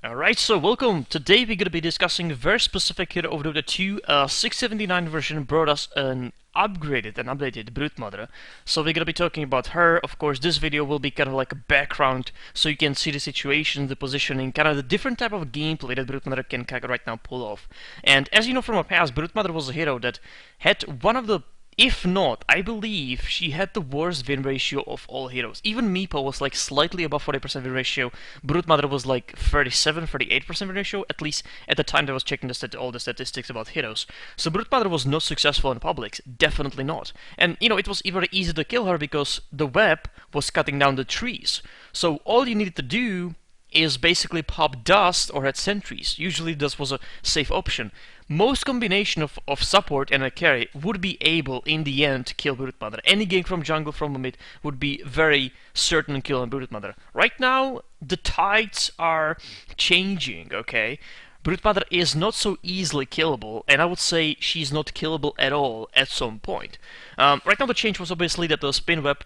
Alright, so welcome. Today we're going to be discussing a very specific hero of Dota 2. 679 version brought us an upgraded and updated Broodmother. So we're going to be talking about her. Of course, this video will be kind of like a background so you can see the situation, the positioning, kind of the different type of gameplay that Broodmother can kind of right now pull off. And as you know from our past, Broodmother was a hero that had one of the, if not, I believe she had the worst win ratio of all heroes. Even Meepo was like slightly above 40% win ratio. Broodmother was like 37, 38% win ratio, at least at the time that I was checking all the statistics about heroes. So Broodmother was not successful in public, definitely not. And you know, it was very easy to kill her because the web was cutting down the trees. So all you needed to do is basically pop dust or had sentries. Usually this was a safe option. Most combination of support and a carry would be able in the end to kill Broodmother. Any gank from jungle from mid would be very certain kill on Broodmother. Right now the tides are changing, okay? Broodmother is not so easily killable, and I would say she's not killable at all at some point. Right now the change was obviously that the spin web,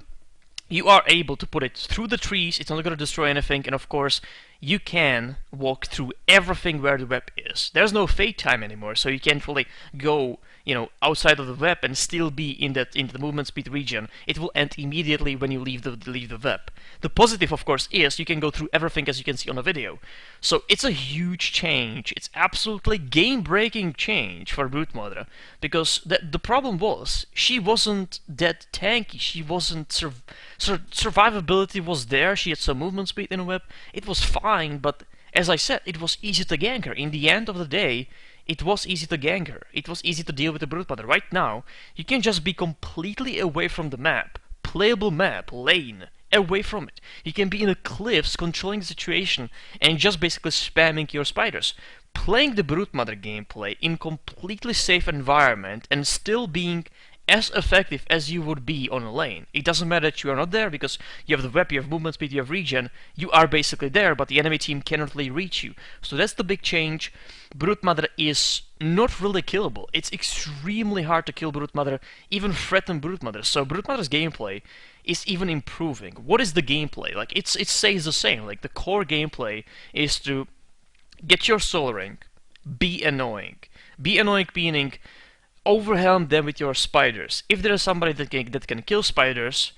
you are able to put it through the trees, it's not going to destroy anything, and of course you can walk through everything where the web is. There's no fade time anymore, so you can't really go, you know, outside of the web and still be in the movement speed region. It will end immediately when you leave the web. The positive, of course, is you can go through everything as you can see on the video. So it's a huge change. It's absolutely game-breaking change for Broodmother, because the problem was she wasn't that tanky. She wasn't survivability was there. She had some movement speed in the web. It was fine, but as I said, it was easy to gank her. In the end of the day, it was easy to gank her. It was easy to deal with the Broodmother. Right now, you can just be completely away from the map. Playable map, lane, away from it. You can be in the cliffs, controlling the situation, and just basically spamming your spiders. Playing the Broodmother gameplay in completely safe environment and still being as effective as you would be on a lane. It doesn't matter that you are not there because you have the web, you have movement speed, you have regen. You are basically there, but the enemy team cannot really reach you. So that's the big change. Broodmother is not really killable. It's extremely hard to kill Broodmother, even threaten Broodmother. So Broodmother's gameplay is even improving. What is the gameplay? Like it stays the same. Like the core gameplay is to get your soul ring, be annoying. Be annoying meaning overwhelm them with your spiders. If there is somebody that can kill spiders,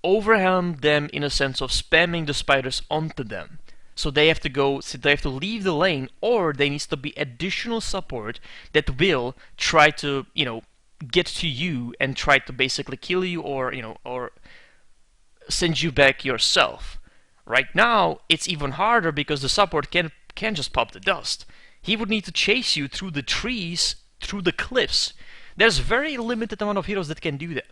overwhelm them in a sense of spamming the spiders onto them. So they have to leave the lane, or there needs to be additional support that will try to, you know, get to you and try to basically kill you, or you know, or send you back yourself. Right now it's even harder because the support can't just pop the dust. He would need to chase you through the trees, through the cliffs. There's very limited amount of heroes that can do that.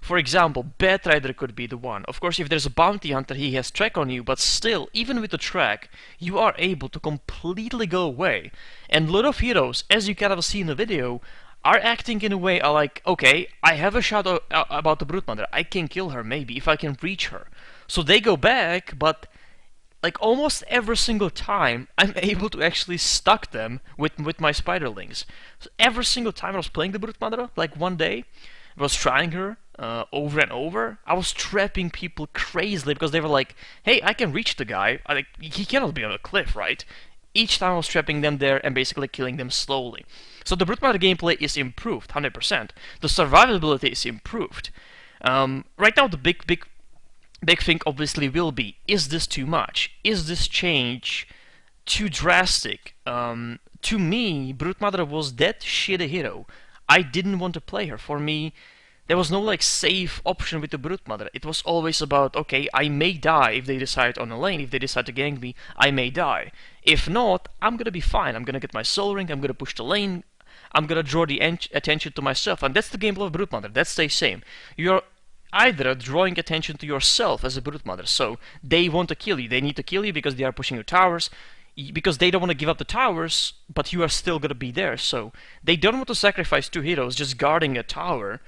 For example, Batrider could be the one. Of course, if there's a bounty hunter, he has track on you, but still, even with the track, you are able to completely go away. And a lot of heroes, as you kind of see in the video, are acting in a way like, okay, I have a shot about the Broodmother, I can kill her maybe, if I can reach her. So they go back, but like almost every single time I'm able to actually stuck them with my spiderlings. So every single time I was playing the Broodmother, like one day I was trying her over and over, I was trapping people crazily because they were like, hey, I can reach the guy, he cannot be on a cliff, right? Each time I was trapping them there and basically killing them slowly. So the Broodmother gameplay is improved 100%. The survivability is improved. Right now the big thing obviously will be, is this too much? Is this change too drastic? To me, Broodmother was that shitty hero. I didn't want to play her. For me, there was no like safe option with the Broodmother. It was always about, okay, I may die if they decide on a lane, if they decide to gank me, I may die. If not, I'm gonna be fine. I'm gonna get my soul ring, I'm gonna push the lane, I'm gonna draw the attention to myself, and that's the gameplay of Broodmother. That stays same. You're either drawing attention to yourself as a Broodmother, so they want to kill you, they need to kill you because they are pushing your towers, because they don't want to give up the towers, but you are still gonna be there, so they don't want to sacrifice two heroes just guarding a tower,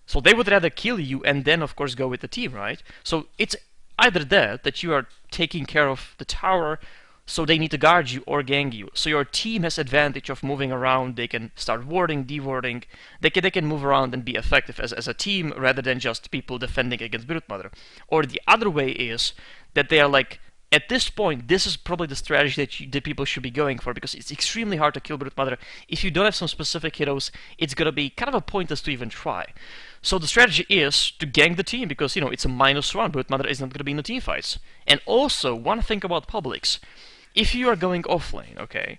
so they would rather kill you and then of course go with the team, right? So it's either that you are taking care of the tower, so they need to guard you or gank you. So your team has advantage of moving around, they can start warding, dewarding, they can move around and be effective as a team rather than just people defending against Broodmother. Or the other way is that they are like At this point, this is probably the strategy that people should be going for, because it's extremely hard to kill Broodmother. If you don't have some specific heroes, it's gonna be kind of a pointless to even try. So the strategy is to gank the team, because, you know, it's a -1. Broodmother is not gonna be in the team fights. And also, one thing about publics, if you are going offlane, okay,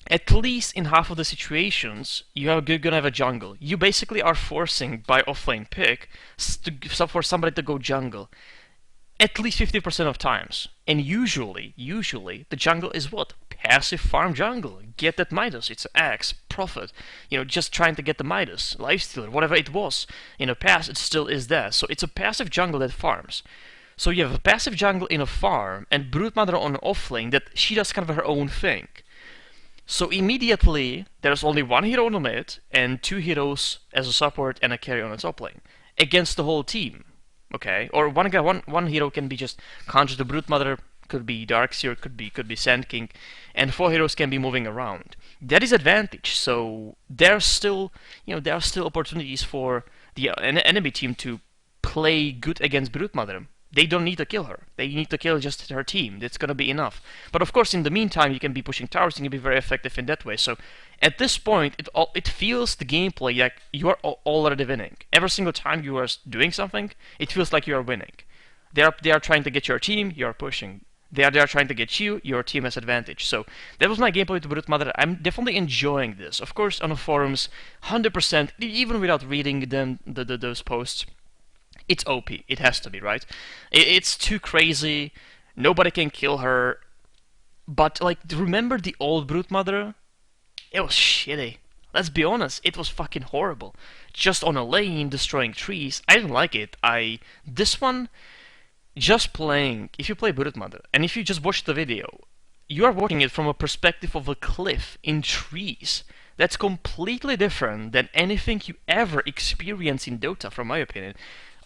at least in half of the situations, you're gonna have a jungle. You basically are forcing, by offlane pick, for somebody to go jungle at least 50% of times. And usually, the jungle is what? Passive farm jungle. Get that Midas. It's Axe, Prophet, you know, just trying to get the Midas, Lifestealer, whatever it was. In the past, it still is that. So it's a passive jungle that farms. So you have a passive jungle in a farm, and Broodmother on offlane that she does kind of her own thing. So immediately, there's only one hero on the mid, and 2 heroes as a support and a carry on the top lane. Against the whole team. Okay, or one hero can be just Conjure the Broodmother, could be Darkseer, could be Sand King, and 4 heroes can be moving around. That is advantage. So there's still, you know, there are still opportunities for the enemy team to play good against Broodmother. They don't need to kill her. They need to kill just her team. That's gonna be enough. But of course, in the meantime, you can be pushing towers and you can be very effective in that way. So at this point, it feels the gameplay like you are already winning. Every single time you are doing something, it feels like you are winning. They are trying to get your team, you are pushing. They are trying to get you, your team has advantage. So that was my gameplay with Broodmother. I'm definitely enjoying this. Of course, on the forums, 100%, even without reading them, those posts, it's OP. It has to be, right? It's too crazy. Nobody can kill her. But, like, remember the old Broodmother? It was shitty. Let's be honest, it was fucking horrible. Just on a lane, destroying trees. I didn't like it. This one, just playing, if you play Broodmother, and if you just watch the video, you are watching it from a perspective of a cliff in trees. That's completely different than anything you ever experience in Dota, from my opinion.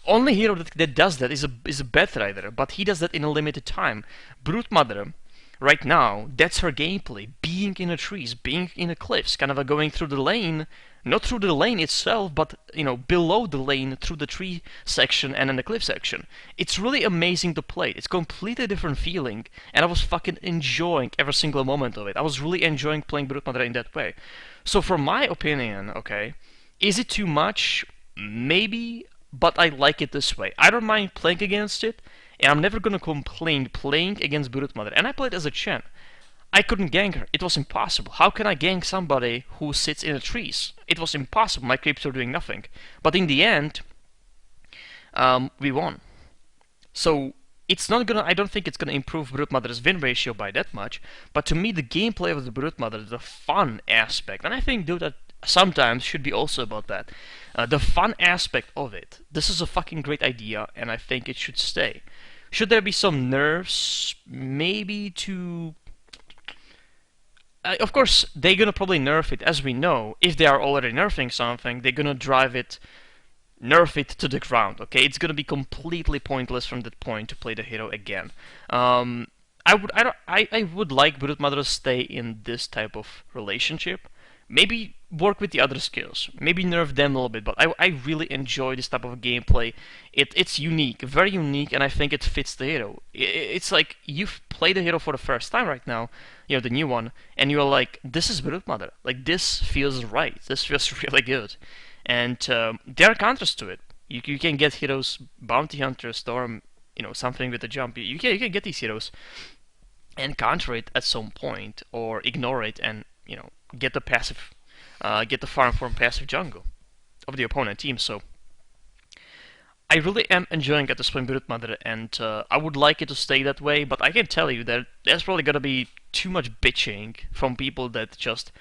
Only hero that does that is a Batrider, but he does that in a limited time. Broodmother, right now, that's her gameplay. Being in the trees, being in the cliffs, kind of going through the lane, not through the lane itself, but, you know, below the lane, through the tree section and then the cliff section. It's really amazing to play. It's completely different feeling, and I was fucking enjoying every single moment of it. I was really enjoying playing Broodmother in that way. So from my opinion, okay, is it too much? Maybe, but I like it this way. I don't mind playing against it, and I'm never gonna complain playing against Broodmother. And I played as a Chen. I couldn't gank her. It was impossible. How can I gank somebody who sits in the trees? It was impossible. My creeps were doing nothing. But in the end, we won. So it's not gonna. I don't think it's gonna improve Broodmother's win ratio by that much. But to me, the gameplay of the Broodmother, the fun aspect, and I think Dota sometimes should be also about that. The fun aspect of it. This is a fucking great idea, and I think it should stay. Should there be some nerfs? Maybe to... of course, they're gonna probably nerf it, as we know. If they are already nerfing something, they're gonna nerf it to the ground, okay? It's gonna be completely pointless from that point to play the hero again. I would like Broodmother to stay in this type of relationship. Maybe work with the other skills. Maybe nerf them a little bit, but I really enjoy this type of gameplay. It's unique, very unique, and I think it fits the hero. It's like you've played the hero for the first time right now, you know, the new one, and you're like, this is Broodmother. Like, this feels right. This feels really good. And there are counters to it. You can get heroes, Bounty Hunter, Storm, you know, something with a jump. You can get these heroes and counter it at some point, or ignore it and, you know, get the passive, get the farm from passive jungle of the opponent team. So I really am enjoying at this point Broodmother, and I would like it to stay that way. But I can tell you that there's probably gonna be too much bitching from people that just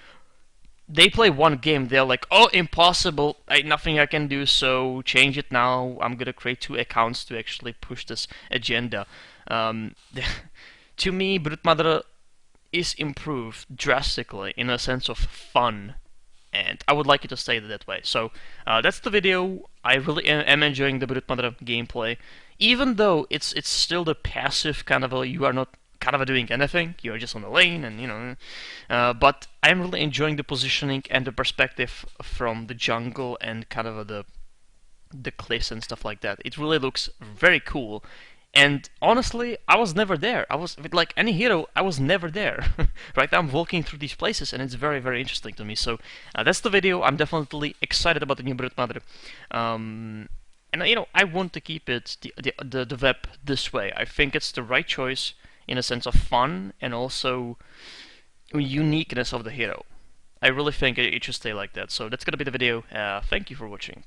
they play one game, they're like, oh, impossible, nothing I can do, so change it now. I'm gonna create 2 accounts to actually push this agenda. To me, Broodmother is improved drastically in a sense of fun, and I would like it to stay that way. So that's the video. I really am enjoying the Broodmother gameplay, even though it's still the passive kind of a, you are not kind of doing anything, you're just on the lane, and you know, but I'm really enjoying the positioning and the perspective from the jungle and kind of the cliffs and stuff like that. It really looks very cool. And honestly, I was never there. I was with like any hero, I was never there. Right now, I'm walking through these places, and it's very, very interesting to me. So that's the video. I'm definitely excited about the new Broodmother. And I want to keep it the web this way. I think it's the right choice in a sense of fun and also uniqueness of the hero. I really think it should stay like that. So that's gonna be the video. Thank you for watching.